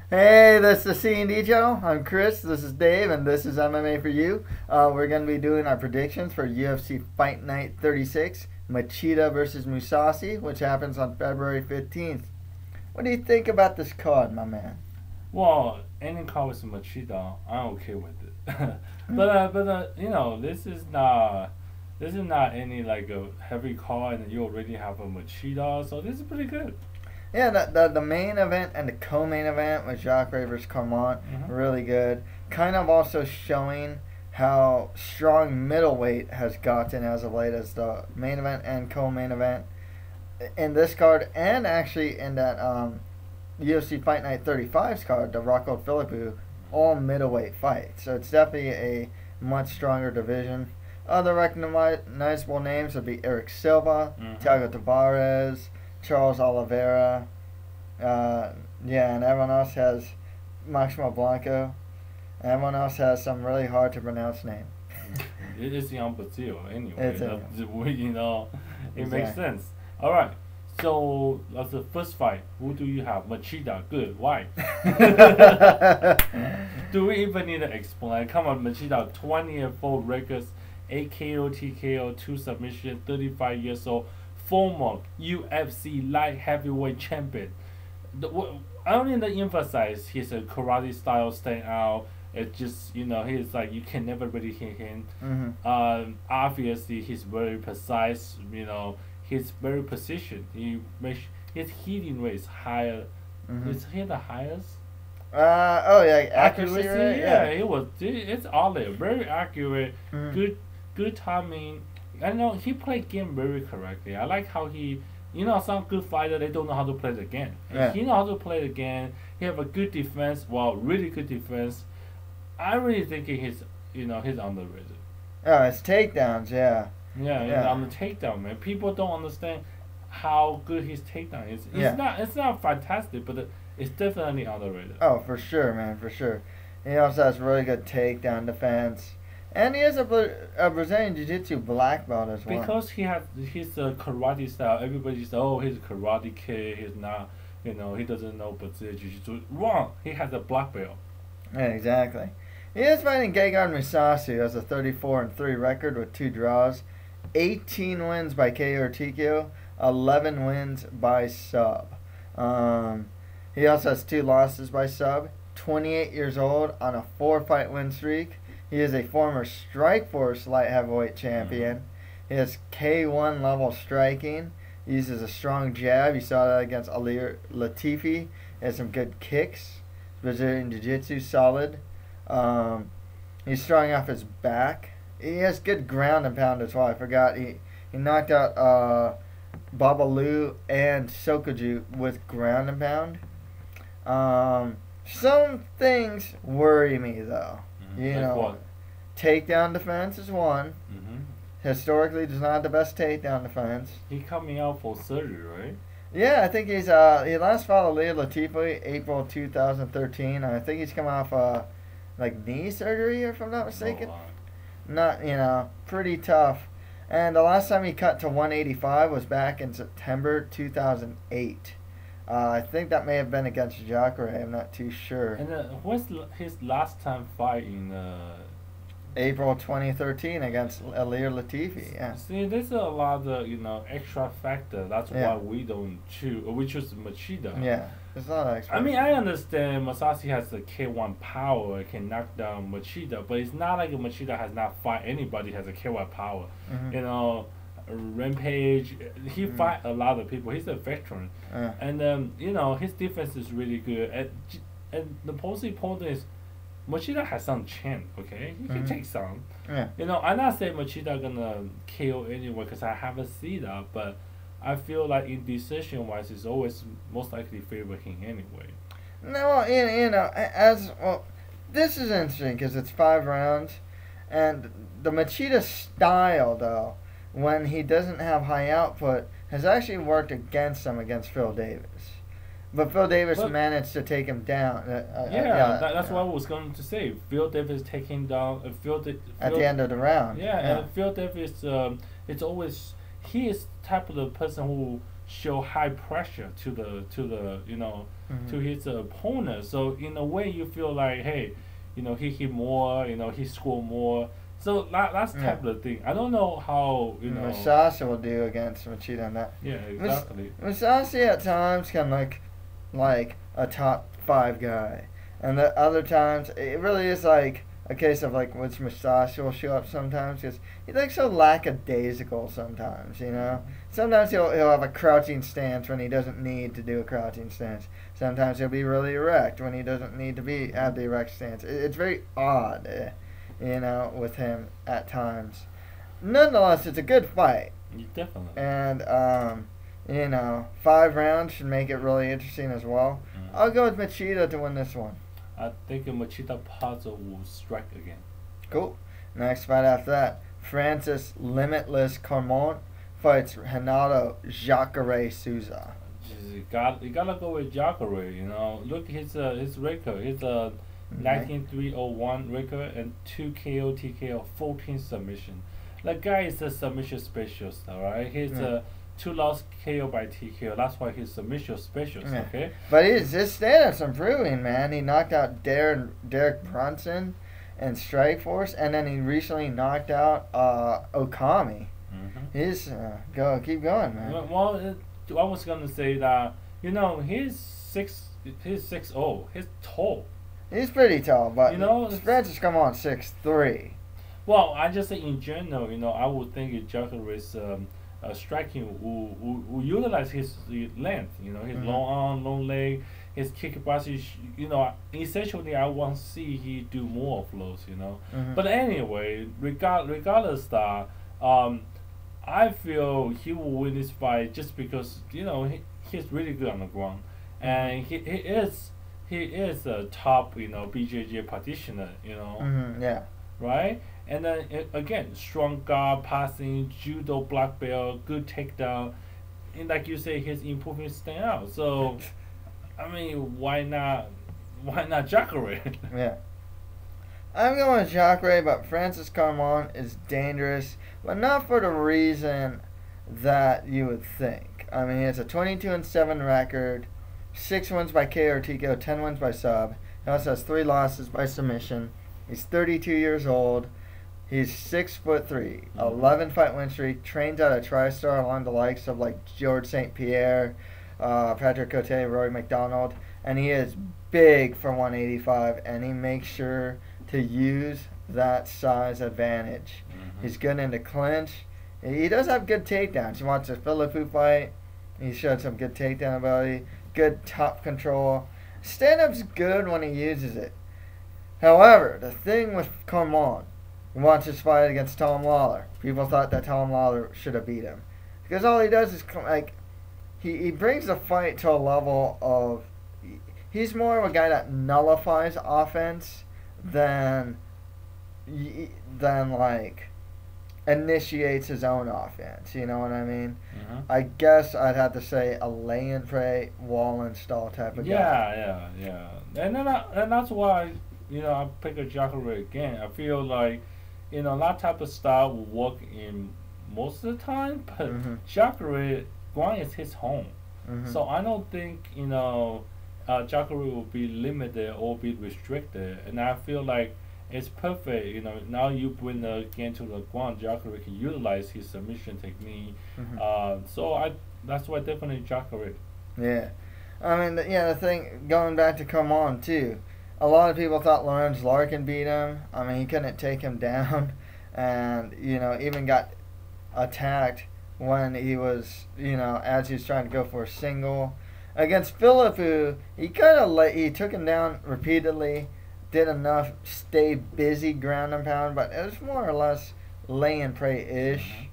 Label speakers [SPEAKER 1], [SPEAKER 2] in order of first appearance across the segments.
[SPEAKER 1] Hey, this is the C&D channel. I'm Chris. This is Dave, and this is MMA for you. We're going to be doing our predictions for UFC Fight Night 36, Machida versus Mousasi, which happens on February 15th. What do you think about this card, my man?
[SPEAKER 2] Well, any card with Machida, I'm okay with it. This is not any like a heavy card, and you already have a Machida, so this is pretty good.
[SPEAKER 1] Yeah, the main event and the co-main event with Jacques versus Carmont, really good. Kind of also showing how strong middleweight has gotten as of late as the main event and co-main event in this card, and actually in that UFC Fight Night 35's card, the Rocco Philippou, all middleweight fights. So it's definitely a much stronger division. Other recognizable names would be Erick Silva, Thiago Tavares, Charles Oliveira, and everyone else has Maximo Blanco. Everyone else has some really hard to pronounce name.
[SPEAKER 2] It is in Brazil anyway.
[SPEAKER 1] It's
[SPEAKER 2] It makes sense. All right. So that's the first fight. Who do you have? Machida. Good. Why? Do we even need to explain? Come on, Machida. 20-4 records, 8 KO, TKO, 2 submissions, 35 years old. Former UFC light heavyweight champion. I don't need to emphasize his karate style stand out. It's just, he's like, you can never really hit him. Obviously, he's very precise. He's very precision. His hitting rate is higher. Is he the highest?
[SPEAKER 1] Accuracy rate?
[SPEAKER 2] Yeah, it's all there. Very accurate. Good timing. I know he played game very correctly. I like how some good fighter, they don't know how to play the game.
[SPEAKER 1] Yeah.
[SPEAKER 2] He know how to play the game. He have a good defense. Really good defense. I really think he's underrated.
[SPEAKER 1] Oh, it's takedowns, yeah.
[SPEAKER 2] Yeah, on the takedown, man. People don't understand how good his takedown is. It's not fantastic, but it's definitely underrated.
[SPEAKER 1] Oh, for sure, man, for sure. He also has really good takedown defense. And he has a Brazilian Jiu-Jitsu black belt as well.
[SPEAKER 2] Because he has his karate style, everybody says, oh, he's a karate kid, he's not, he doesn't know Brazilian Jiu-Jitsu. Wrong! He has a black belt.
[SPEAKER 1] Yeah, exactly. He is fighting Gegard Mousasi, who has a 34-3 record with 2 draws, 18 wins by KO or TKO, 11 wins by sub. He also has 2 losses by sub, 28 years old on a 4-fight win streak. He is a former Strikeforce light heavyweight champion. He has K1 level striking. He uses a strong jab. You saw that against Ali Latifi. He has some good kicks. Brazilian Jiu-Jitsu solid. He's strong off his back. He has good ground and pound as well. I forgot he knocked out Babalu and Sokoju with ground and pound. Some things worry me though. Takedown defense is one. Historically, does not have the best takedown defense.
[SPEAKER 2] He coming out for surgery, right?
[SPEAKER 1] Yeah, I think he last fought Ali Latifi April 2013. I think he's coming off knee surgery, if I'm not mistaken. Not pretty tough. And the last time he cut to 185 was back in September 2008. I think that may have been against Jacare. I'm not too sure.
[SPEAKER 2] And what's his last time fight in?
[SPEAKER 1] April 2013 against Alir Latifi. Yeah.
[SPEAKER 2] See, there's a lot of extra factor. That's why we don't choose. We choose Machida.
[SPEAKER 1] Yeah, it's not extra.
[SPEAKER 2] I mean, I understand Mousasi has the K1 power, can knock down Machida, but it's not like Machida has not fight anybody has a K1 power. Rampage, he fight a lot of people. He's a veteran, and his defense is really good. And the opposing opponent is Machida has some chance. Okay, he can take some. I'm not saying Machida gonna KO anyone because I haven't seen that, but I feel like in decision wise, it's always most likely favor him anyway.
[SPEAKER 1] No, this is interesting because it's 5 rounds, and the Machida style though, when he doesn't have high output, has actually worked against him against Phil Davis. But Phil Davis managed to take him down.
[SPEAKER 2] That's what I was going to say. Phil Davis take him down.
[SPEAKER 1] At the end of the round.
[SPEAKER 2] And Phil Davis, it's always he is type of the person who show high pressure to the to his opponent. So in a way, you feel like, hey, he hit more, he scored more. So that's type of thing. I don't know how
[SPEAKER 1] Mousasi will do against Machida on that.
[SPEAKER 2] Yeah, exactly.
[SPEAKER 1] Mousasi at times can look like a top 5 guy, and the other times it really is like a case of like which Mousasi will show up sometimes because he looks so lackadaisical sometimes. Sometimes he'll have a crouching stance when he doesn't need to do a crouching stance. Sometimes he'll be really erect when he doesn't need to have the erect stance. It's very odd. With him at times. Nonetheless, it's a good fight.
[SPEAKER 2] Definitely.
[SPEAKER 1] And, 5 rounds should make it really interesting as well. I'll go with Machida to win this one.
[SPEAKER 2] I think Machida will strike again.
[SPEAKER 1] Cool. Next fight after that, Francis Limitless Carmont fights Ronaldo Jacare Souza.
[SPEAKER 2] You gotta go with Jacare. Look his record. His 19-3-0-1 record and 2 KO TKO 14 submission. The guy is a submission specialist, alright? He's 2 lost KO by TKO. That's why he's submission specialist, okay?
[SPEAKER 1] But his stand-up's improving, man. He knocked out Derek Brunson and Strikeforce, and then he recently knocked out Okami. Keep going, man.
[SPEAKER 2] Well, I was gonna say that he's 6'0", he's tall.
[SPEAKER 1] He's pretty tall, but Francis come on 6'3".
[SPEAKER 2] Well, I just say in general, I would think Jacare is striking will utilize his length, his long arm, long leg, his kick passage. Essentially, I want to see he do more of those. But anyway, regardless that, I feel he will win this fight just because he's really good on the ground, and he is a top, BJJ practitioner, right? And then again, strong guard, passing, judo black belt, good takedown, and like you say, his improvement stand out. So, I mean, why not Jacare?
[SPEAKER 1] Yeah. I'm going with Jacare, but Francis Carmont is dangerous, but not for the reason that you would think. I mean, he has a 22-7 record. 6 wins by KO or TKO, 10 wins by sub. He also has 3 losses by submission. He's 32 years old. He's 6'3", 11 fight win streak. Trains out of TriStar along the likes of like George St. Pierre, Patrick Cote, Roy McDonald, and he is big for 185. And he makes sure to use that size advantage. He's good in the clinch. He does have good takedowns. He wants a Philippou fight. He showed some good takedown ability. Good top control. Stand-up's good when he uses it. However, the thing with Carmont, he wants his fight against Tom Lawler. People thought that Tom Lawler should have beat him. Because all he does is, he brings the fight to a level of, he's more of a guy that nullifies offense than initiates his own offense. You know what I mean? I guess I'd have to say a lay and pray, wall install type of guy.
[SPEAKER 2] Yeah. And that's why I pick a Jacare again. I feel like that type of style will work in most of the time, but Jacare, ground is his home. So I don't think Jacare will be limited or be restricted, and I feel like it's perfect. Now you bring the game to the ground, Jacare can utilize his submission technique. So that's why definitely Jacare.
[SPEAKER 1] Yeah. I mean, the thing, going back to Carmont too, a lot of people thought Lawrence Larkin beat him. I mean, he couldn't take him down, and even got attacked when he was, as he was trying to go for a single. Against Philippou, he he took him down repeatedly, did enough stay busy ground and pound, but it was more or less lay and pray-ish.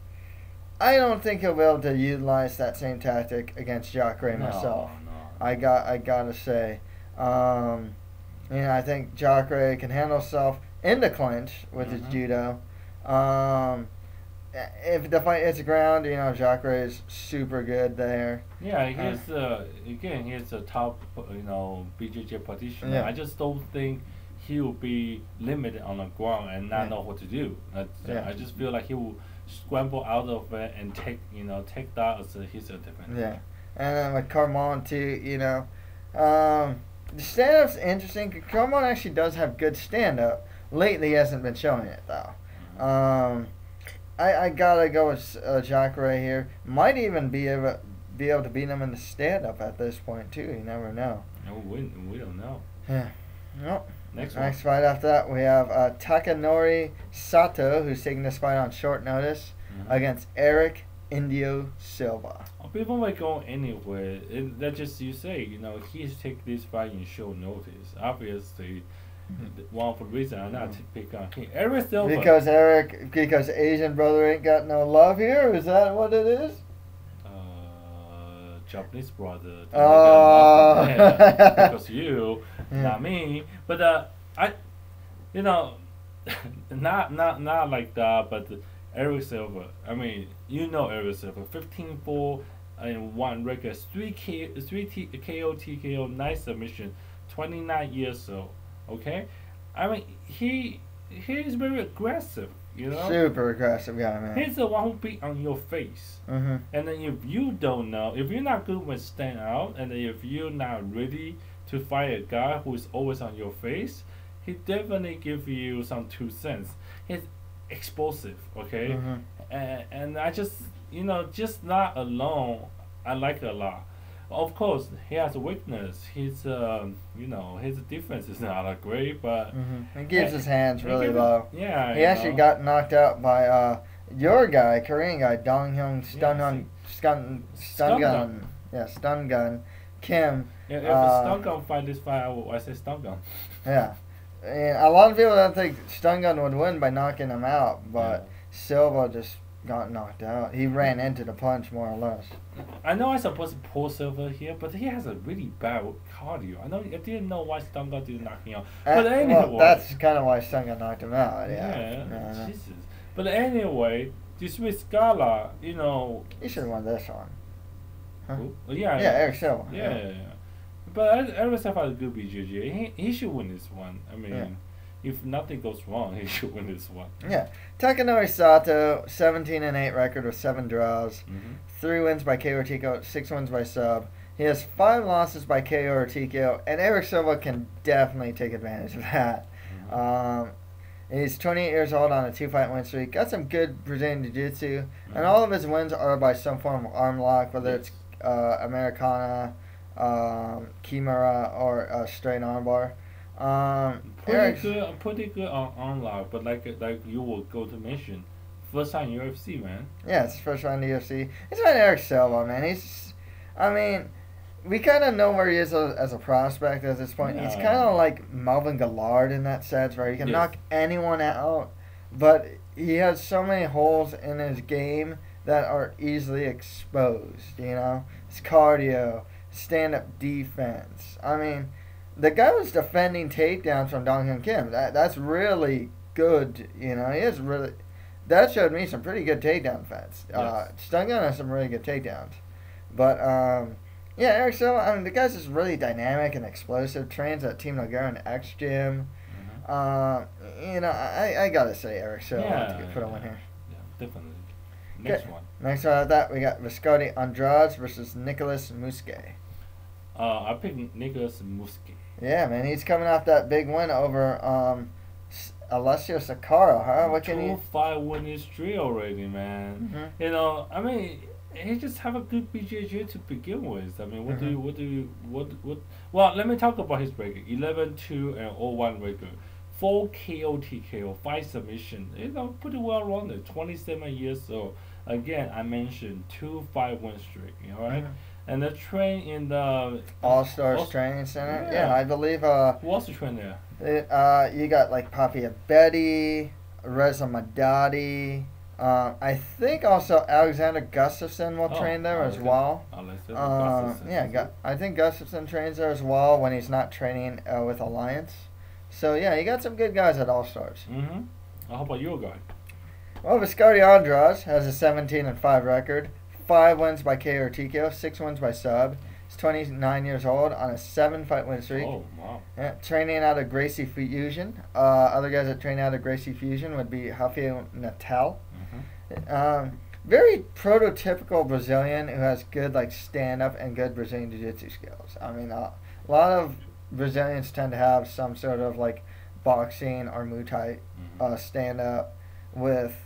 [SPEAKER 1] I don't think he'll be able to utilize that same tactic against Jacare myself. No. I gotta say. I think Jacare can handle himself in the clinch with his judo. If the fight hits the ground, Jacare is super good there.
[SPEAKER 2] Yeah, he's a top, BJJ practitioner. I just don't think he will be limited on the ground and not know what to do. I just feel like he will scramble out of it and take that as his advantage.
[SPEAKER 1] Yeah, and then with Carmont too, the stand-up's interesting. Carmont actually does have good stand-up. Lately, he hasn't been showing it though. I gotta go with Jacare here. Might even be able to beat him in the stand-up at this point too. You never know.
[SPEAKER 2] No, we don't know.
[SPEAKER 1] Yeah. Well,
[SPEAKER 2] Next
[SPEAKER 1] fight after that, we have Takenori Sato, who's taking this fight on short notice against Erick Indio Silva.
[SPEAKER 2] Before we go anywhere, that's just you say, he's taking this fight in short notice. Obviously, one of the reasons I'm not pick on him. Erick Silva.
[SPEAKER 1] Because Asian brother ain't got no love here? Is that what it is?
[SPEAKER 2] Japanese brother.
[SPEAKER 1] Oh.
[SPEAKER 2] Because you, not me. But not like that. But Erick Silva. I mean, Erick Silva, 15-4-1 record, 3 KO TKO, 9 submission, 29 years old. Okay, I mean he is very aggressive.
[SPEAKER 1] Super aggressive guy, man.
[SPEAKER 2] He's the one who beat on your face. And then if you don't know, if you're not good with stand out, and then if you're not ready to fight a guy who is always on your face, he definitely give you some 2 cents. He's explosive, okay? And I just, just not alone, I like it a lot. Of course, he has a weakness. His defense is not that great, but
[SPEAKER 1] he keeps his hands really low.
[SPEAKER 2] Yeah,
[SPEAKER 1] he actually got knocked out by your guy, Korean guy, Dong Hyung Stun Gun. Yeah, Stun Gun Kim.
[SPEAKER 2] If a Stun Gun fight this fight, I say Stun Gun.
[SPEAKER 1] Yeah, and a lot of people don't think Stun Gun would win by knocking him out, but Silva just got knocked out. He ran into the punch more or less.
[SPEAKER 2] I know I'm supposed to pull Silva here, but he has a really bad cardio. I didn't know why Stun Gun didn't knock him out. But anyway,
[SPEAKER 1] well, that's kind of why Stun Gun knocked him out. Yeah.
[SPEAKER 2] Jesus. But anyway, this Viscardi,
[SPEAKER 1] he should have won this one. Huh?
[SPEAKER 2] Yeah,
[SPEAKER 1] Erick Silva.
[SPEAKER 2] Yeah. But Erick Silva has a good BJJ. He should win this one. I mean, if nothing goes wrong, he should win this one.
[SPEAKER 1] Yeah. Takenori Sato, 17-8 record with 7 draws, 3 wins by KO or TKO, 6 wins by sub. He has 5 losses by KO or TKO, and Erick Silva can definitely take advantage of that. He's 28 years old on a 2-fight win streak. Got some good Brazilian Jiu-Jitsu, and all of his wins are by some form of arm lock, whether it's Americana, Kimura, or straight armbar.
[SPEAKER 2] Pretty good on lock, but like you will go to mention, first time UFC, man.
[SPEAKER 1] Yeah, it's his first round in the UFC. It's about Erick Silva, man. We kind of know where he is as a prospect at this point. He's kind of like Melvin Gillard in that sense, where he can knock anyone out, but he has so many holes in his game that are easily exposed. His cardio, stand-up defense. I mean, the guy was defending takedowns from Dong Hyun Kim. That's really good. He is really. That showed me some pretty good takedown defense. Stun Gun has some really good takedowns, but Erick Silva. I mean, the guy's just really dynamic and explosive. Trains at Team Noguera and X Gym. I gotta say Erick Silva to put a win here.
[SPEAKER 2] Yeah, definitely. Next one.
[SPEAKER 1] Next one after that, we got Viscardi Andrade versus Nicholas Musoke.
[SPEAKER 2] I picked Nicholas Musoke.
[SPEAKER 1] Yeah, man, he's coming off that big win over Alessio Sakara, huh? What can he?
[SPEAKER 2] 2-5 winning streak already, man. I mean, he just have a good BJJ to begin with. I mean, what? Well, let me talk about his record: 11-2-0-1 record, 4 KO TKO, 5 submission. Pretty well rounded. 27 years old. Again, I mentioned 2-5 win streak. Right? And the train in the
[SPEAKER 1] All-Stars Training Center. Yeah, I believe.
[SPEAKER 2] Who else to train there?
[SPEAKER 1] You got like Papi Abedi, Reza Madadi. I think also Alexander Gustafsson will train there as well. I think Gustafsson trains there as well when he's not training with Alliance. So yeah, you got some good guys at All-Stars.
[SPEAKER 2] How about your guy?
[SPEAKER 1] Well, Viscardi Andrade has a 17-5 record. 5 wins by KO or TKO, 6 wins by sub. He's 29 years old on a 7-fight win streak.
[SPEAKER 2] Oh, wow.
[SPEAKER 1] Yeah, training out of Gracie Fusion. Other guys that train out of Gracie Fusion would be Rafael Natal. Very prototypical Brazilian who has good like stand up and good Brazilian jiu-jitsu skills. I mean, a lot of Brazilians tend to have some sort of like boxing or Muay Thai stand up with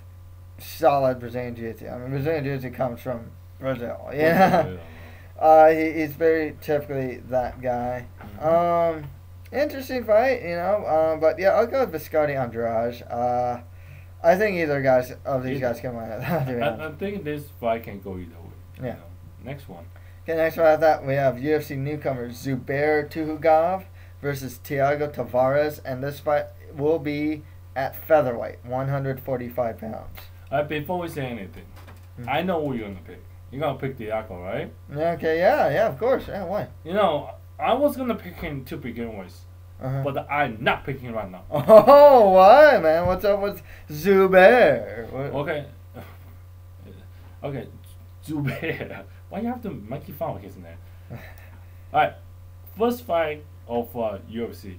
[SPEAKER 1] solid Brazilian jiu-jitsu. I mean, Brazilian jiu-jitsu comes from Brazil. Yeah. He's very typically that guy. Interesting fight, you know. But yeah, I'll go with Viscardi Andrade. I think either of these guys can win it.
[SPEAKER 2] I think this fight can go either way.
[SPEAKER 1] Yeah.
[SPEAKER 2] You know. Next one.
[SPEAKER 1] Okay, next one after that we have UFC newcomer Zubair Tukhugov versus Thiago Tavares, and this fight will be at featherweight, 145 pounds.
[SPEAKER 2] Before we say anything, I know who you're gonna pick. You're gonna pick Thiago, right?
[SPEAKER 1] Okay, yeah, of course. Yeah, why?
[SPEAKER 2] You know, I was gonna pick him to begin with, but I'm not picking right now.
[SPEAKER 1] Oh, why, man? What's up with Zubair?
[SPEAKER 2] Okay. Okay, Zubair. Why you have to make fun of his name? Alright, first fight of UFC.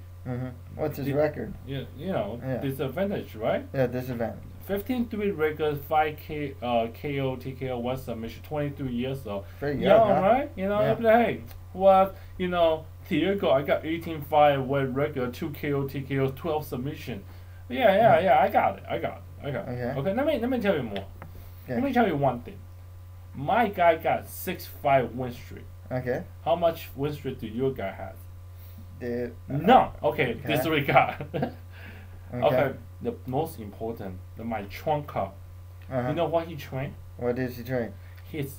[SPEAKER 1] What's his record?
[SPEAKER 2] Yeah, you know, disadvantage, right?
[SPEAKER 1] Yeah, disadvantage.
[SPEAKER 2] 15-3 record, 5 KO, TKO, 1 submission, 23 years old.
[SPEAKER 1] Pretty young, huh?
[SPEAKER 2] Right? You know, hey, what, you know, Thiago, I got 18-5 win record, 2 KO, TKO, 12 submission. Yeah, I got it. Okay, let me tell you more.
[SPEAKER 1] Okay.
[SPEAKER 2] Let me tell you one thing. My guy got 6-5 win streak.
[SPEAKER 1] Okay.
[SPEAKER 2] How much win streak do your guy have?
[SPEAKER 1] Dude.
[SPEAKER 2] None. Okay, disregard.
[SPEAKER 1] Okay.
[SPEAKER 2] The most important, my trunk up. You know what he trained?
[SPEAKER 1] What does he train?
[SPEAKER 2] He's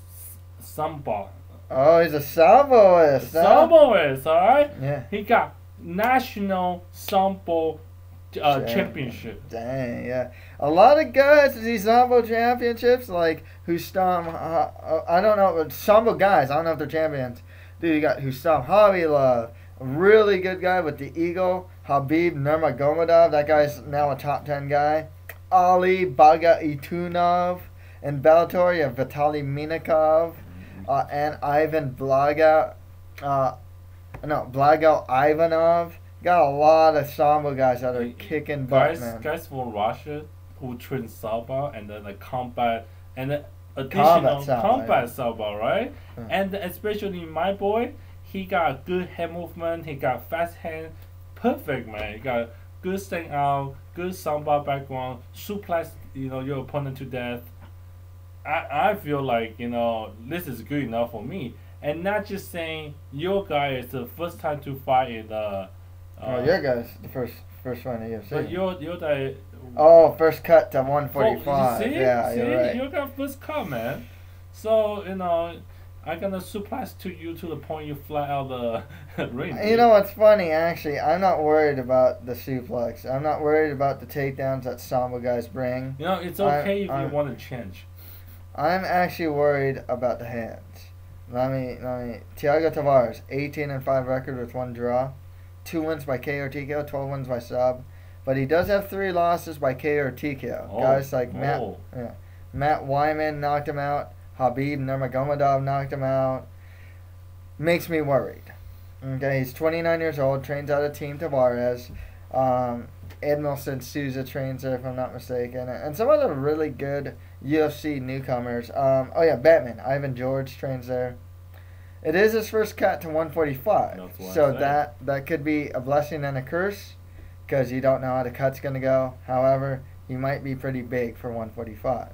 [SPEAKER 2] Sambo.
[SPEAKER 1] Oh, he's a Samboist.
[SPEAKER 2] Samboist, alright?
[SPEAKER 1] Yeah.
[SPEAKER 2] He got national Sambo championship.
[SPEAKER 1] Dang, yeah. A lot of guys at these Sambo championships, like Hustam, I don't know, Sambo guys, I don't know if they're champions. Dude, you got Hustam Havilov, a really good guy with the Eagle. Habib Nurmagomedov, that guy's now a top 10 guy. Ali Bagaitunov. And Bellator, you have Vitaly Minakov. And Ivan Blago Ivanov. Got a lot of Sambo guys that are kicking butt, man.
[SPEAKER 2] Guys from Russia who train Silva and then like combat and then additional combat Silva, right? And especially my boy, he got good hand movement, he got fast hand, perfect, man. He got good stand out, good Sambo background, suplex, you know, your opponent to death. I feel like, you know, this is good enough for me. And not just saying your guy is the first time to fight in the
[SPEAKER 1] your guy's the first fight in the UFC.
[SPEAKER 2] But your guy.
[SPEAKER 1] Oh, first cut to 145.
[SPEAKER 2] See?
[SPEAKER 1] Yeah, you're right.
[SPEAKER 2] Your guy first cut, man. So, you know, I'm gonna suplex to you to the point you fly out the ring.
[SPEAKER 1] You know what's funny, actually? I'm not worried about the suplex. I'm not worried about the takedowns that Sambo guys bring.
[SPEAKER 2] You know, it's okay if you want to change.
[SPEAKER 1] I'm actually worried about the hands. Let me. Thiago Tavares, 18-5 record with 1 draw, 2 wins by KO or TKO, 12 wins by sub, but he does have 3 losses by KO or TKO. Guys like Matt Wyman knocked him out. Habib Nurmagomedov knocked him out. Makes me worried. Okay, he's 29 years old, trains out of Team Tavares. Edmilson Souza trains there, if I'm not mistaken. And some other really good UFC newcomers. Batman. Ivan George trains there. It is his first cut to 145. So that could be a blessing and a curse because you don't know how the cut's going to go. However, he might be pretty big for 145.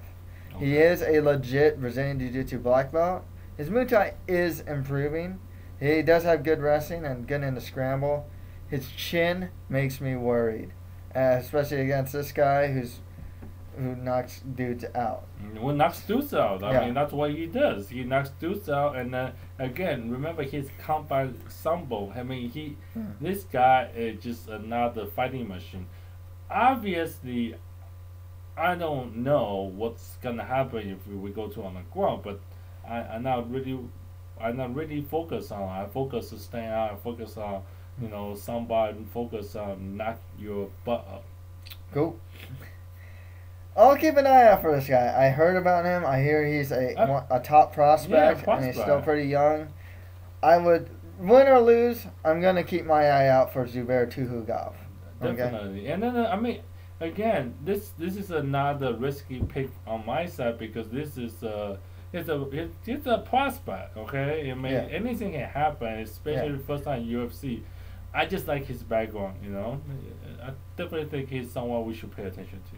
[SPEAKER 1] Okay. He is a legit Brazilian Jiu-Jitsu black belt. His Muay Thai is improving. He does have good wrestling and good in the scramble. His chin makes me worried, especially against this guy who knocks dudes out.
[SPEAKER 2] Who knocks dudes out? I mean, that's what he does. He knocks dudes out, and again, remember his combat Sambo. I mean, this guy is just another fighting machine. Obviously, I don't know what's gonna happen if we go to on the ground, but I'm not really focused on. I focus on staying out. I focus on, you know, somebody focus on knock your butt up.
[SPEAKER 1] Cool. I'll keep an eye out for this guy. I heard about him. I hear he's a top prospect, and he's still pretty young. I would, win or lose, I'm gonna keep my eye out for Zubair Tukhugov.
[SPEAKER 2] Definitely, and then I mean, again, this is another risky pick on my side because this is it's a prospect. Okay, I mean
[SPEAKER 1] Yeah.
[SPEAKER 2] anything can happen, especially
[SPEAKER 1] Yeah.
[SPEAKER 2] first time UFC. I just like his background. I definitely think he's someone we should pay attention to.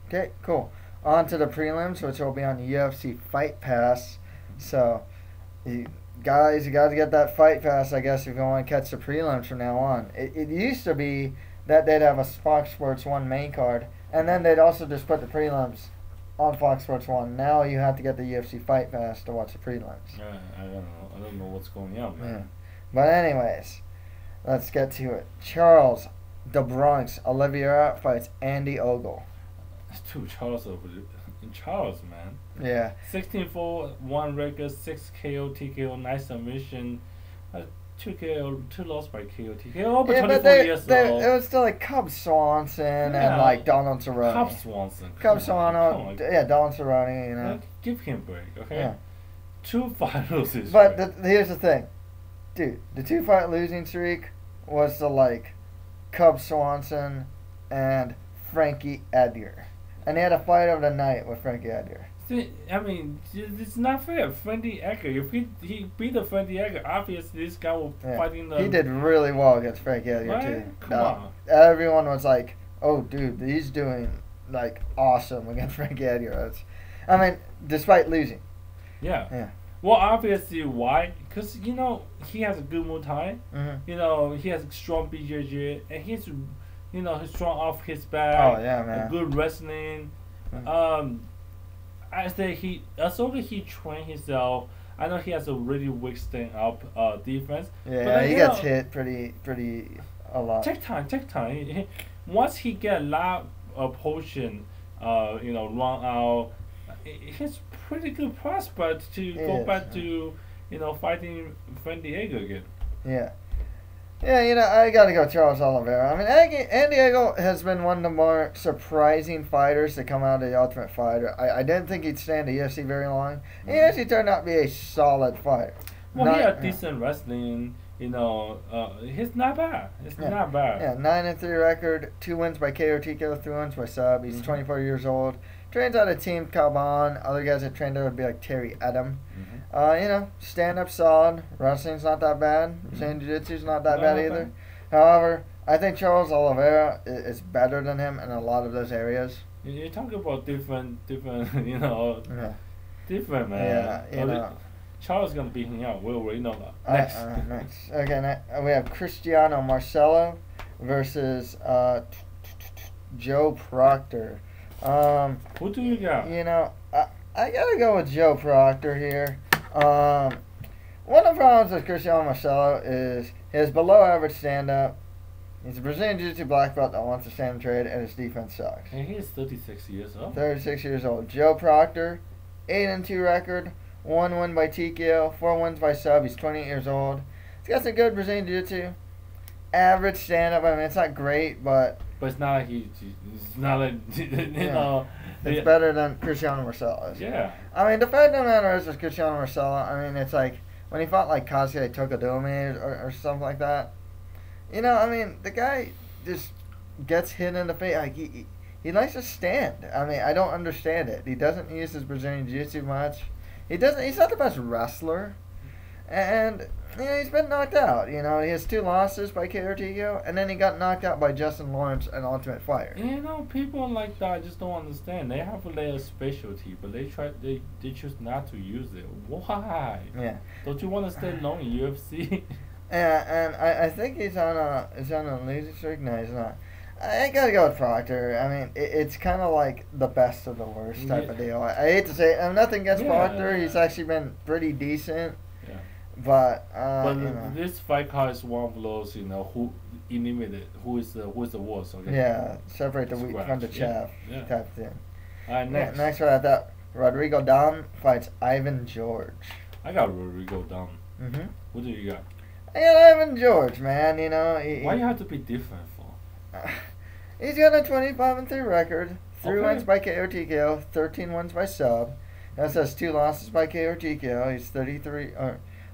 [SPEAKER 1] Okay, cool. On to the prelims, which will be on UFC Fight Pass. So, you got to get that Fight Pass, I guess, if you want to catch the prelims from now on. It used to be that they'd have a Fox Sports 1 main card, and then they'd also just put the prelims on Fox Sports 1. Now you have to get the UFC Fight Pass to watch the prelims.
[SPEAKER 2] I don't know. I don't know what's going on, man.
[SPEAKER 1] Yeah. But anyways, let's get to it. Charles the Bronx Oliveira fights Andy Ogle.
[SPEAKER 2] Dude, Charles over there. Charles, man.
[SPEAKER 1] Yeah.
[SPEAKER 2] 16-4, 1 record, 6 KO, TKO, nice submission. 2 KO, 2 lost by KO, TKO. Over 24 years old.
[SPEAKER 1] It was still like Cub Swanson and
[SPEAKER 2] Yeah.
[SPEAKER 1] like Donald Cerrone.
[SPEAKER 2] Cub Swanson.
[SPEAKER 1] Cub
[SPEAKER 2] Come on.
[SPEAKER 1] Swanson, yeah, Donald Cerrone, you know.
[SPEAKER 2] Like, give him a break, okay?
[SPEAKER 1] Yeah.
[SPEAKER 2] 2 fight losses.
[SPEAKER 1] But here's the thing, dude. The 2 fight losing streak was the like Cub Swanson and Frankie Edgar, and they had a fight of the night with Frankie Edgar.
[SPEAKER 2] See, I mean, it's not fair. Frankie Edgar, if he beat the Frankie Edgar, obviously this guy will fighting the.
[SPEAKER 1] He did really well against Frankie Edgar
[SPEAKER 2] right?
[SPEAKER 1] too.
[SPEAKER 2] Come on.
[SPEAKER 1] Everyone was like, "Oh, dude, he's doing like awesome against Frankie Edgar." I mean, despite losing.
[SPEAKER 2] Yeah.
[SPEAKER 1] Yeah.
[SPEAKER 2] Well, obviously, why? Because, he has a good Muay Thai.
[SPEAKER 1] Mm-hmm.
[SPEAKER 2] He has a strong BJJ. And he's strong off his back.
[SPEAKER 1] Oh, yeah, man.
[SPEAKER 2] Good wrestling.
[SPEAKER 1] Mm-hmm.
[SPEAKER 2] I say he trained himself. I know he has a really weak stand-up defense.
[SPEAKER 1] Yeah,
[SPEAKER 2] but
[SPEAKER 1] he gets hit pretty a lot.
[SPEAKER 2] Take time. Once he get a lot of potion, run out, he's pretty good prospect to go back to, fighting Frankie Edgar again.
[SPEAKER 1] Yeah. Yeah, I gotta go Charles Oliveira. I mean, Andy Ogle has been one of the more surprising fighters to come out of the Ultimate Fighter. I didn't think he'd stand the UFC very long. He actually turned out to be a solid fighter.
[SPEAKER 2] Well, he had decent wrestling. He's not bad. It's not bad.
[SPEAKER 1] Yeah, 9-3 record, 2 wins by KO TKO, 3 wins by sub. He's 24 years old. Trains out of Team Carmont. Other guys that trained there would be like Terry Adam. Stand up solid. Wrestling's not that bad. Brazilian Jiu-Jitsu's not that bad either. However, I think Charles Oliveira is better than him in a lot of those areas.
[SPEAKER 2] You talk about different, different, man.
[SPEAKER 1] Yeah,
[SPEAKER 2] Charles is gonna beat him out. We already know that.
[SPEAKER 1] Next. Okay, we have Cristiano Marcello versus Joe Proctor.
[SPEAKER 2] Who do you got?
[SPEAKER 1] I gotta go with Joe Proctor here. One of the problems with Cristiano Marcello is his below average stand up. He's a Brazilian Jiu-Jitsu black belt that wants to stand and trade, and his defense sucks.
[SPEAKER 2] And he is 36 years old.
[SPEAKER 1] 36 years old. Joe Proctor, 8-2 record, 1 win by TKO, 4 wins by sub. He's 28 years old. He's got some good Brazilian Jiu-Jitsu. Average stand up. I mean, it's not great, but
[SPEAKER 2] it's not like it's not like
[SPEAKER 1] it's better than Cristiano Marcello.
[SPEAKER 2] Yeah.
[SPEAKER 1] I mean, the fact of the matter is with Cristiano Marcello, I mean, it's like when he fought like Kazuya Tokadome or something like that. I mean, the guy just gets hit in the face. Like he likes to stand. I mean, I don't understand it. He doesn't use his Brazilian Jiu-Jitsu much. He's not the best wrestler, and he's been knocked out. He has 2 losses by KO TKO, and then he got knocked out by Justin Lawrence in Ultimate Fighter.
[SPEAKER 2] People like that just don't understand. They have their specialty, but they choose not to use it. Why?
[SPEAKER 1] Yeah.
[SPEAKER 2] Don't you want to stay long in UFC?
[SPEAKER 1] Yeah, and I think he's on a losing streak. No, he's not. I gotta go with Proctor. I mean, it's kind of like the best of the worst type of deal. I hate to say it. I'm nothing against Proctor. He's actually been pretty decent.
[SPEAKER 2] Yeah.
[SPEAKER 1] But
[SPEAKER 2] this fight card is one of those, who eliminated who is the worst. Okay.
[SPEAKER 1] Yeah, separate the wheat from the chaff type thing.
[SPEAKER 2] All right, next.
[SPEAKER 1] Next one, I thought Rodrigo Damm fights Ivan George.
[SPEAKER 2] I got Rodrigo Damm.
[SPEAKER 1] Mhm.
[SPEAKER 2] What do you got?
[SPEAKER 1] I got Ivan George, man.
[SPEAKER 2] Why you have to be different for?
[SPEAKER 1] He's got a 25-3 record, 3 wins by KO TKO, 13 wins by sub. That says 2 losses by KO TKO. He's 33.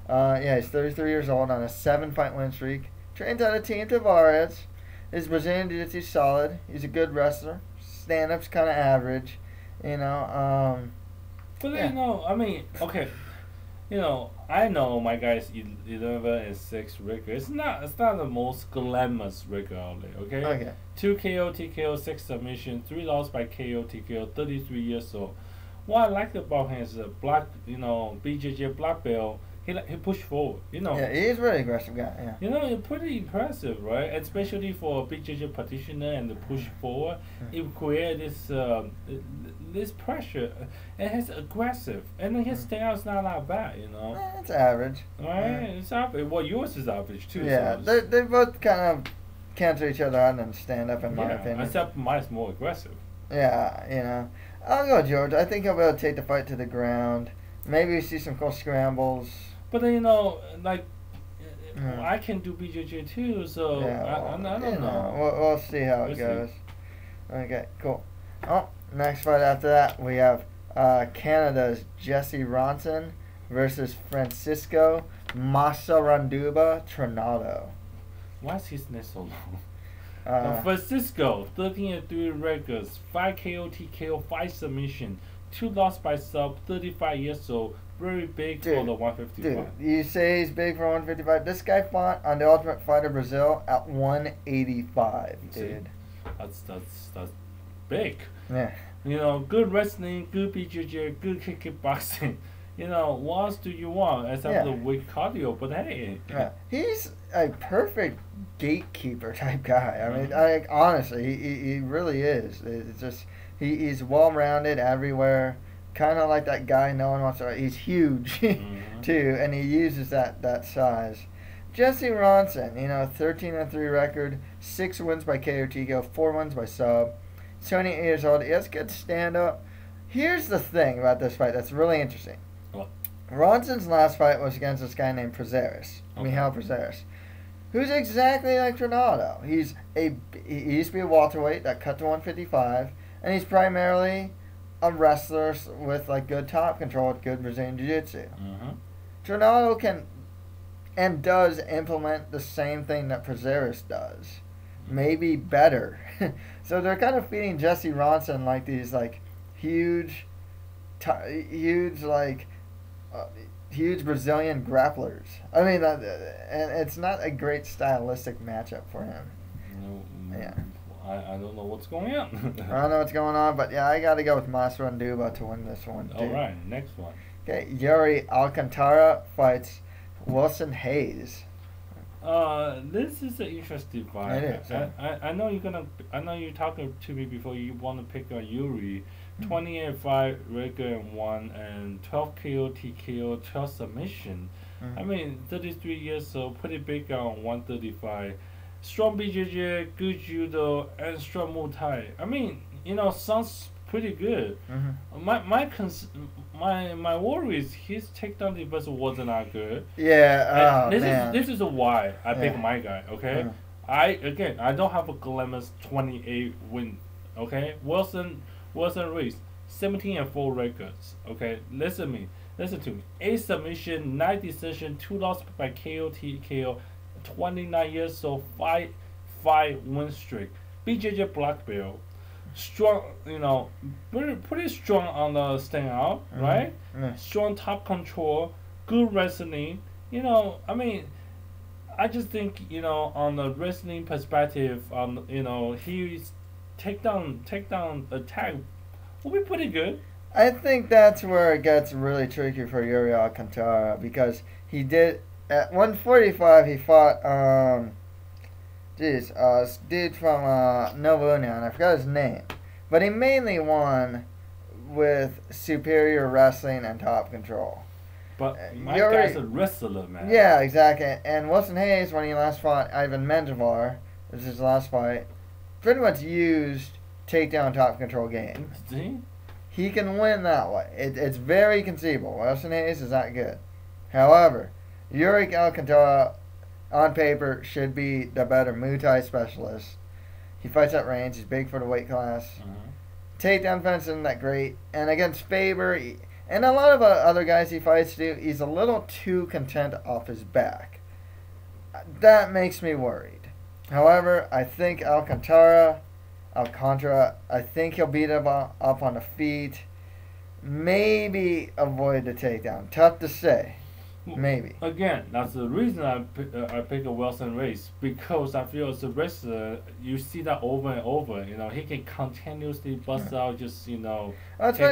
[SPEAKER 1] He's 33 years old on a 7-fight win streak. Trains out of Team Tavares. His Brazilian Jiu-Jitsu solid. He's a good wrestler. stand-up's kind of average. You know.
[SPEAKER 2] But
[SPEAKER 1] Yeah.
[SPEAKER 2] you know, I mean, okay, you know, I know my guy's 11-6 record. It's not the most glamorous record out there. Okay.
[SPEAKER 1] Okay.
[SPEAKER 2] 2 KO TKO 6 submission, 3 loss by KO TKO. 33 years old. What I like about him is a black, you know, BJJ black belt. He pushed forward. You know.
[SPEAKER 1] Yeah, he's a really aggressive guy. Yeah.
[SPEAKER 2] You know, it's pretty impressive, right? Especially for a BJJ practitioner and the push forward, it creates this pressure. And he's aggressive, and then his stance not that bad, you know.
[SPEAKER 1] It's average.
[SPEAKER 2] Right?
[SPEAKER 1] Yeah.
[SPEAKER 2] It's average. Well, yours is average too.
[SPEAKER 1] Yeah,
[SPEAKER 2] so
[SPEAKER 1] they both kind of cancel each other out and stand up, in my opinion.
[SPEAKER 2] except mine's more aggressive.
[SPEAKER 1] Yeah, you know. I'll go George. I think he'll be able to take the fight to the ground. Maybe we see some cool scrambles.
[SPEAKER 2] But then, you know, like,
[SPEAKER 1] Yeah.
[SPEAKER 2] I can do BJJ too, so
[SPEAKER 1] Yeah,
[SPEAKER 2] I don't
[SPEAKER 1] you
[SPEAKER 2] know.
[SPEAKER 1] We'll see how
[SPEAKER 2] We'll
[SPEAKER 1] it
[SPEAKER 2] see.
[SPEAKER 1] goes. Okay, cool. Oh, next fight after that, we have Canada's Jesse Ronson versus Francisco Masaranduba Trinaldo.
[SPEAKER 2] Why is his name so long?
[SPEAKER 1] Uh,
[SPEAKER 2] Francisco, 13-3 records, 5 KO TKO, 5 submission, 2 loss by sub, 35 years old, very big for
[SPEAKER 1] Dude,
[SPEAKER 2] the 155.
[SPEAKER 1] Dude, you say he's big for 155. This guy fought on the Ultimate Fighter Brazil at 185, dude.
[SPEAKER 2] That's big.
[SPEAKER 1] Yeah.
[SPEAKER 2] You know, good wrestling, good BJJ, good kickboxing. You know, what else do you want except
[SPEAKER 1] Yeah.
[SPEAKER 2] the weak cardio? But hey,
[SPEAKER 1] Yeah. He's a perfect gatekeeper type guy. I mean, honestly, he really is. It's just he's well rounded everywhere. Kind of like that guy no one wants to. He's huge too, and he uses that size. Jesse Ronson, you know, 13-3 record, 6 wins by KO TKO, 4 wins by sub. 28 years old. He has good stand up. Here's the thing about this fight that's really interesting.
[SPEAKER 2] What?
[SPEAKER 1] Ronson's last fight was against this guy named Prazeres,
[SPEAKER 2] Okay.
[SPEAKER 1] Michal Prazeres, who's exactly like Ronaldo. He used to be a welterweight that cut to 155, and he's primarily a wrestler with like good top control, with good Brazilian jiu-jitsu. Ronaldo can and does implement the same thing that Prazeres does, maybe better. So they're kind of feeding Jesse Ronson like these like huge Brazilian grapplers. I mean, and it's not a great stylistic matchup for him. Yeah.
[SPEAKER 2] I don't know what's going on.
[SPEAKER 1] I don't know what's going on, but yeah, I got to go with Masaranduba to win this one.
[SPEAKER 2] All right, next one.
[SPEAKER 1] Okay, Yuri Alcantara fights Wilson Hayes.
[SPEAKER 2] This is an interesting fight.
[SPEAKER 1] It is, yeah.
[SPEAKER 2] I know you're talking to me before you want to pick a Yuri. 28-5 regular and 1 and 12 KO TKO 12 submission. I mean, 33 years old, pretty big on 135. Strong BJJ, good judo, and strong Muay Thai. I mean, you know, sounds pretty good. My worry is his takedown defense wasn't that good.
[SPEAKER 1] Yeah.
[SPEAKER 2] And this is why I pick
[SPEAKER 1] Yeah.
[SPEAKER 2] my guy. Okay, I don't have a glamorous 28 win. Okay, Wilson Reis 17-4 records. Okay, listen to me. 8 submission, 9 decision, 2 loss by KO TKO. 29 years old, 5 win streak. BJJ black belt. Strong, you know, pretty strong on the stand out, right? Strong top control, good wrestling. You know, I mean, I just think, you know, on the wrestling perspective, you know, his takedown attack will be pretty good.
[SPEAKER 1] I think that's where it gets really tricky for Yuri Alcantara because he did at 145 he fought dude from Nova Union, I forgot his name, but he mainly won with superior wrestling and top control.
[SPEAKER 2] But my
[SPEAKER 1] Yuri,
[SPEAKER 2] guy's a wrestler, man.
[SPEAKER 1] Yeah, exactly. And Wilson Hayes, when he last fought Ivan Menjivar, this is his last fight, pretty much used takedown top control game.
[SPEAKER 2] See?
[SPEAKER 1] He can win that way. It's very conceivable. Wilson Hayes is that good. However, Yuri Alcantara, on paper, should be the better Muay Thai specialist. He fights at range. He's big for the weight class. Takedown defense isn't that great. And against Faber, and a lot of other guys he fights too, he's a little too content off his back. That makes me worried. However, I think Alcantara Alcantara, I think he'll beat him up on the feet. Maybe avoid the takedown. Tough to say. Maybe.
[SPEAKER 2] Again, that's the reason I pick a Wilson Reis, because I feel as a wrestler, you see that over and over. You know, he can continuously bust out, just take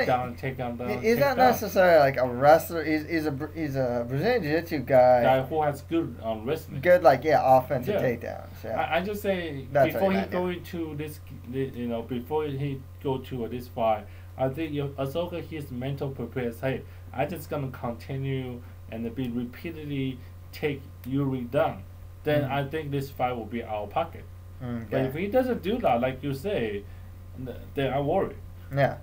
[SPEAKER 2] down.
[SPEAKER 1] He's not necessarily like a wrestler. He's a Brazilian Jiu-Jitsu guy
[SPEAKER 2] who has good wrestling.
[SPEAKER 1] Good offensive takedowns. Yeah.
[SPEAKER 2] I just say before he go into this, before he go to this fight, I think Ahsoka, his mental prepares. Hey, I just gonna continue and be repeatedly take Yuri down, then I think this fight will be out of pocket. Okay. But if he doesn't do that, like you say, then I worry.
[SPEAKER 1] Yeah.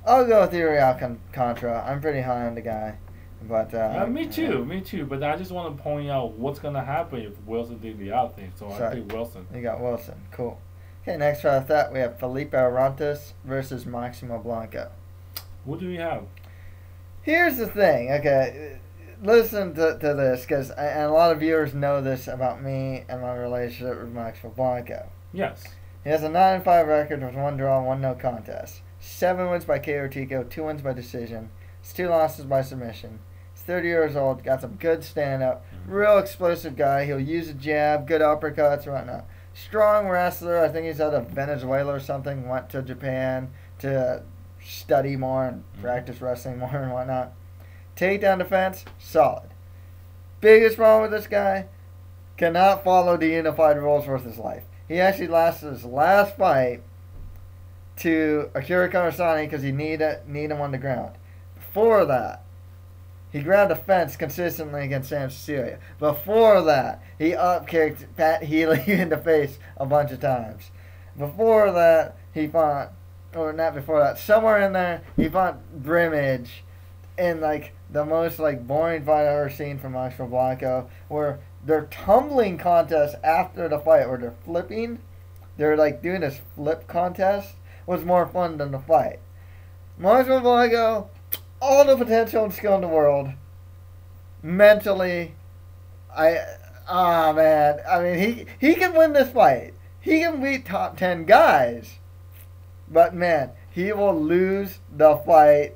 [SPEAKER 1] I'll go with Yuri Alcantara. I'm pretty high on the guy. But
[SPEAKER 2] me too. But I just want to point out what's going to happen if Wilson did the other thing. So I pick Wilson.
[SPEAKER 1] You got Wilson. Cool. Okay, next fight after that, we have Felipe Arantes versus Maximo Blanco.
[SPEAKER 2] What do we have?
[SPEAKER 1] Here's the thing. Okay, listen to this, because a lot of viewers know this about me and my relationship with Maximo Blanco.
[SPEAKER 2] Yes.
[SPEAKER 1] He has a 9-5 record with 1 draw, 1 no contest. 7 wins by KO TKO, 2 wins by decision. 2 losses by submission. He's 30 years old, got some good stand-up. Real explosive guy. He'll use a jab, good uppercuts, and whatnot. Strong wrestler. I think he's out of Venezuela or something. Went to Japan to study more and practice wrestling more and whatnot. Takedown defense, solid. Biggest problem with this guy, cannot follow the unified rules worth his life. He actually lost his last fight to Akira Konosani because he need him on the ground. Before that, he grabbed a fence consistently against Sam Cecilia. Before that, he upkicked Pat Healy in the face a bunch of times. Before that, he fought, or not before that, somewhere in there, he fought Brimage in the most boring fight I've ever seen from Maximo Blanco, where they're tumbling contests after the fight, where they're flipping. They're doing this flip contest. Was more fun than the fight. Maximo Blanco, all the potential and skill in the world. Mentally, man. I mean, he can win this fight. He can beat top 10 guys. But man, he will lose the fight.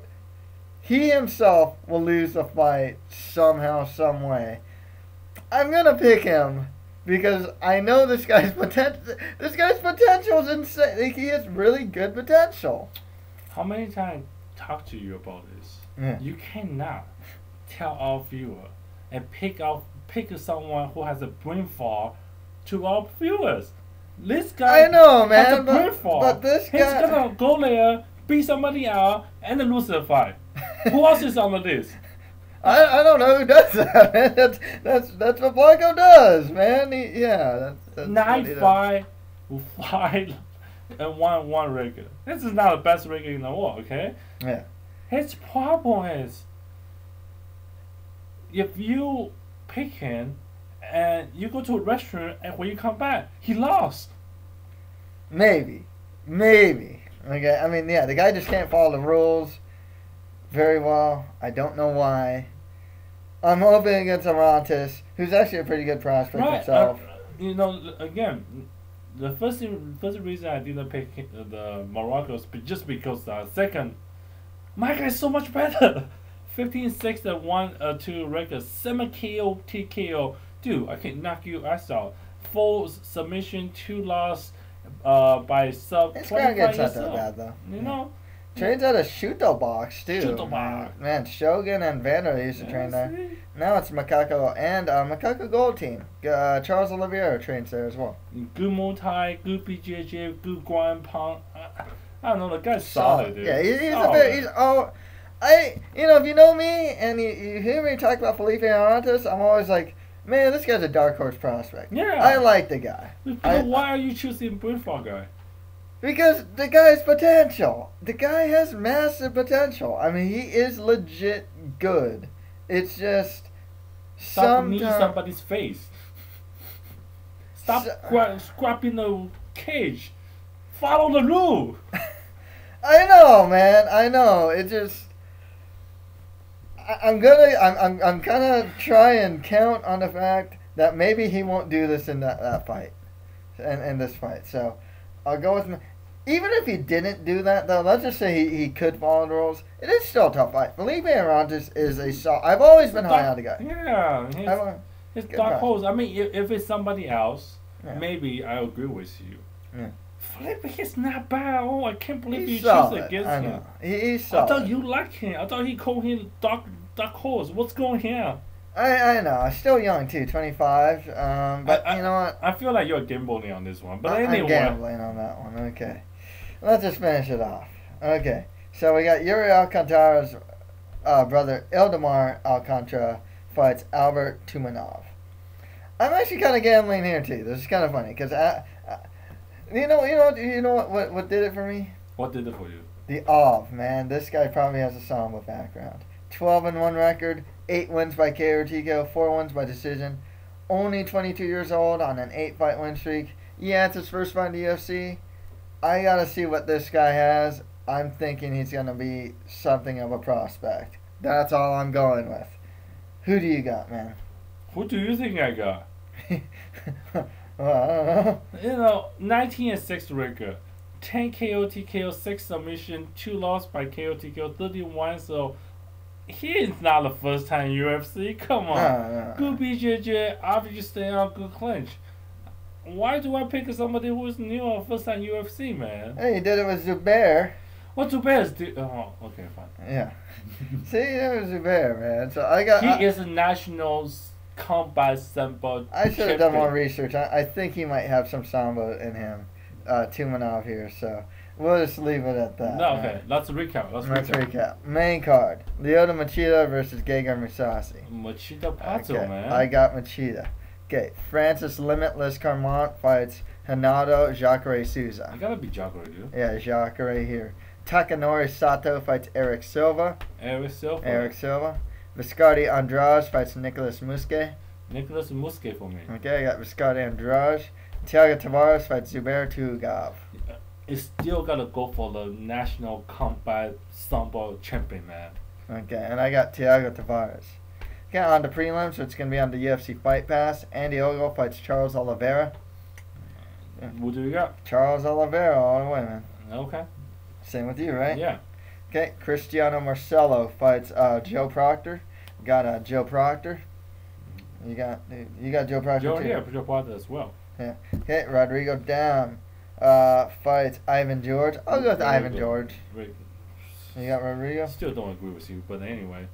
[SPEAKER 1] He himself will lose the fight somehow, some way. I'm gonna pick him because I know this guy's potential. This guy's potential is insane. He has really good potential.
[SPEAKER 2] How many times I talk to you about this?
[SPEAKER 1] Yeah.
[SPEAKER 2] You cannot tell our viewer and pick someone who has a brain fog to our viewers. This guy,
[SPEAKER 1] I know, man,
[SPEAKER 2] has a brain fog.
[SPEAKER 1] But this guy,
[SPEAKER 2] he's gonna go there, beat somebody out, and then lose the fight. Who else is on the list?
[SPEAKER 1] I don't know who does that, man. That's what Blanco does, man. That's
[SPEAKER 2] 9-5, 5, and 1 record. This is not the best record in the world, okay?
[SPEAKER 1] Yeah.
[SPEAKER 2] His problem is, if you pick him and you go to a restaurant and when you come back, he lost.
[SPEAKER 1] Maybe. Okay, I mean, the guy just can't follow the rules very well. I don't know why. I'm hoping against Arantes, who's actually a pretty good prospect himself.
[SPEAKER 2] Again, the first reason I didn't pick the Moroccos just because the second, my guy is so much better. 15-6 and 1-2 record, 7 KO TKO. Dude, I can knock you ass out. 4 submission, 2 loss by sub.
[SPEAKER 1] It's gonna get not that bad though.
[SPEAKER 2] You know.
[SPEAKER 1] Trains at a Shuto box too.
[SPEAKER 2] Shuto box.
[SPEAKER 1] Man, Shogun and Vander used to train there.
[SPEAKER 2] See?
[SPEAKER 1] Now it's Macaco and Macaco Gold Team. Charles Oliveira trains there as well.
[SPEAKER 2] Good Muay Thai, good BJJ, good Guan Pong. I don't know, the guy's solid, dude.
[SPEAKER 1] Yeah, if you know me and you hear me talk about Felipe Arantes, I'm always like, man, this guy's a dark horse prospect.
[SPEAKER 2] Yeah.
[SPEAKER 1] I like the guy.
[SPEAKER 2] Why are you choosing Brunfall guy?
[SPEAKER 1] Because the guy's potential. The guy has massive potential. I mean, he is legit good. It's just
[SPEAKER 2] Stop kneeing somebody's face. Stop scrapping the cage. Follow the rule.
[SPEAKER 1] I know, man. I know. It just. I'm gonna try and count on the fact that maybe he won't do this in that fight, in this fight. So I'll go with even if he didn't do that, though, let's just say he could follow the rules. It is still a tough fight. Felipe Arantes is I've always been high on the guy.
[SPEAKER 2] Yeah, his dark horse. I mean, if it's somebody else, maybe I agree with you.
[SPEAKER 1] Yeah.
[SPEAKER 2] Felipe, he's not bad. Oh, I can't believe you
[SPEAKER 1] solid.
[SPEAKER 2] choose against him.
[SPEAKER 1] He's solid.
[SPEAKER 2] I thought you liked him. I thought he called him dark horse. What's going here?
[SPEAKER 1] I know. I'm still young too, 25. But you know what?
[SPEAKER 2] I feel like you're gambling on this one. But anyway,
[SPEAKER 1] I'm gambling on that one. Okay, let's just finish it off. Okay, so we got Yuri Alcantara's brother Ildemar Alcantara fights Albert Tumanov. I'm actually kind of gambling here too. This is kind of funny because you know what did it for me?
[SPEAKER 2] What did it for you?
[SPEAKER 1] The Ov, man. This guy probably has a Samba background. 12-1 record, 8 wins by KO or TKO, 4 wins by decision. Only 22 years old on an 8-fight win streak. Yeah, it's his first fight in the UFC. I gotta see what this guy has. I'm thinking he's gonna be something of a prospect. That's all I'm going with. Who do you got, man?
[SPEAKER 2] Who do you think I got?
[SPEAKER 1] Well, I don't know.
[SPEAKER 2] 19-6 record. 10 KO TKO, 6 submission, 2 loss by KO TKO, 31. So he is not the first time UFC. Come on.
[SPEAKER 1] No.
[SPEAKER 2] Good BJJ, obviously stay on good clinch. Why do I pick somebody who is new or first time UFC, man?
[SPEAKER 1] Hey, you did it with Zubair.
[SPEAKER 2] What Zubair's do? Oh, okay, fine.
[SPEAKER 1] Yeah. See, it was Zubair, man. So I got.
[SPEAKER 2] He is a national combat sambo.
[SPEAKER 1] I should have done more research. I think he might have some Samba in him. Tumanov here, so we'll just leave it at that.
[SPEAKER 2] No, okay. Let's recap. Let's recap.
[SPEAKER 1] Main card: Lyoto Machida versus Gegard Mousasi.
[SPEAKER 2] Machida Pato,
[SPEAKER 1] okay.
[SPEAKER 2] man.
[SPEAKER 1] I got Machida. Okay, Francis Limitless Carmont fights Ronaldo Jacare Souza.
[SPEAKER 2] I gotta be Jacare, dude.
[SPEAKER 1] Yeah, Jacare here. Takenori Sato fights Erick Silva.
[SPEAKER 2] Erick Silva.
[SPEAKER 1] Viscardi Andrade fights Nicolas Musoke.
[SPEAKER 2] Nicolas Musoke for me.
[SPEAKER 1] Okay, I got Viscardi Andrade. Thiago Tavares fights Zubair Tugav.
[SPEAKER 2] It's still gotta go for the national combat sambo champion, man.
[SPEAKER 1] Okay, and I got Thiago Tavares. Okay, on the prelims, so it's going to be on the UFC Fight Pass. Andy Ogle fights Charles Oliveira.
[SPEAKER 2] Who do you got?
[SPEAKER 1] Charles Oliveira all the way, man.
[SPEAKER 2] Okay.
[SPEAKER 1] Same with you, right?
[SPEAKER 2] Yeah.
[SPEAKER 1] Okay, Cristiano Marcello fights Joe Proctor. Got Joe Proctor. You got Joe Proctor too.
[SPEAKER 2] Yeah, Joe Proctor as well.
[SPEAKER 1] Yeah. Okay, Rodrigo Damm fights Ivan George. I'll go with Ivan George. You got Rodrigo?
[SPEAKER 2] Still don't agree with you, but anyway.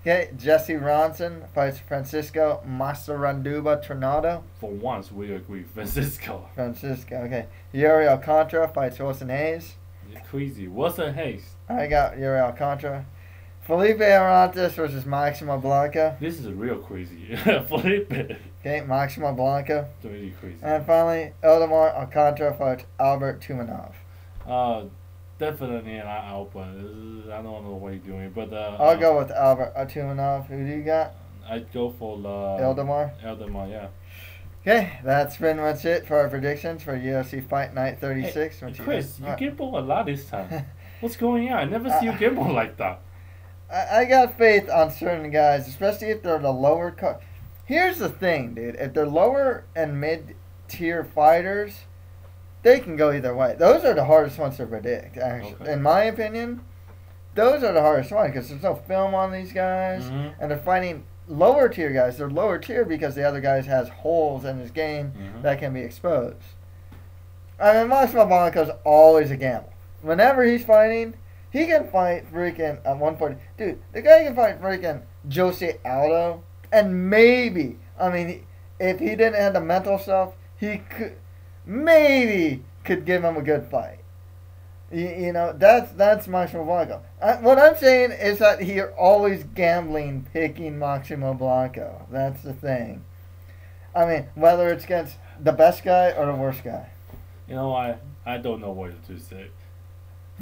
[SPEAKER 1] Okay, Jesse Ronson fights Francisco Masaranduba Trinaldo.
[SPEAKER 2] For once, we agree. Francisco,
[SPEAKER 1] okay. Yuri Alcantara fights Wilson Hayes.
[SPEAKER 2] You're crazy. Wilson Hayes.
[SPEAKER 1] I got Yuri Alcantara. Felipe Arantes versus Maximo Blanco.
[SPEAKER 2] This is real crazy. Felipe.
[SPEAKER 1] Okay, Maximo Blanco.
[SPEAKER 2] Really crazy.
[SPEAKER 1] And finally, Ildemar Alcantara fights Albert Tumanov.
[SPEAKER 2] Definitely not Alba. I don't know what you're doing, but
[SPEAKER 1] I'll go with Albert Tumanov. Who do you got?
[SPEAKER 2] I'd go for
[SPEAKER 1] Ildemar.
[SPEAKER 2] Ildemar, yeah.
[SPEAKER 1] Okay, that's pretty much it for our predictions for UFC Fight Night 36.
[SPEAKER 2] Hey, Chris, you gamble a lot this time. What's going on? I never see you gamble like that.
[SPEAKER 1] I got faith on certain guys, especially if they're the lower cut. Here's the thing, dude. If they're lower and mid-tier fighters, they can go either way. Those are the hardest ones to predict, actually. Okay. In my opinion, those are the hardest ones because there's no film on these guys, and they're fighting lower tier guys. They're lower tier because the other guys has holes in his game that can be exposed. I mean, Maximo Blanco's always a gamble. Whenever he's fighting, he can fight freaking at 140. Dude, the guy can fight freaking Jose Aldo, and maybe, I mean, if he didn't have the mental stuff, he could. Maybe could give him a good fight. You know, that's Maximo Blanco. What I'm saying is that you're always gambling picking Maximo Blanco. That's the thing. I mean, whether it's against the best guy or the worst guy.
[SPEAKER 2] You know, I don't know what to say.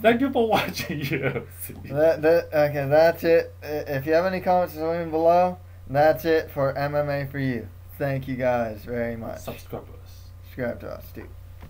[SPEAKER 2] Thank you for watching UFC.
[SPEAKER 1] Okay, that's it. If you have any comments below, that's it for MMA for you. Thank you guys very much.
[SPEAKER 2] Subscribe
[SPEAKER 1] to us, dude.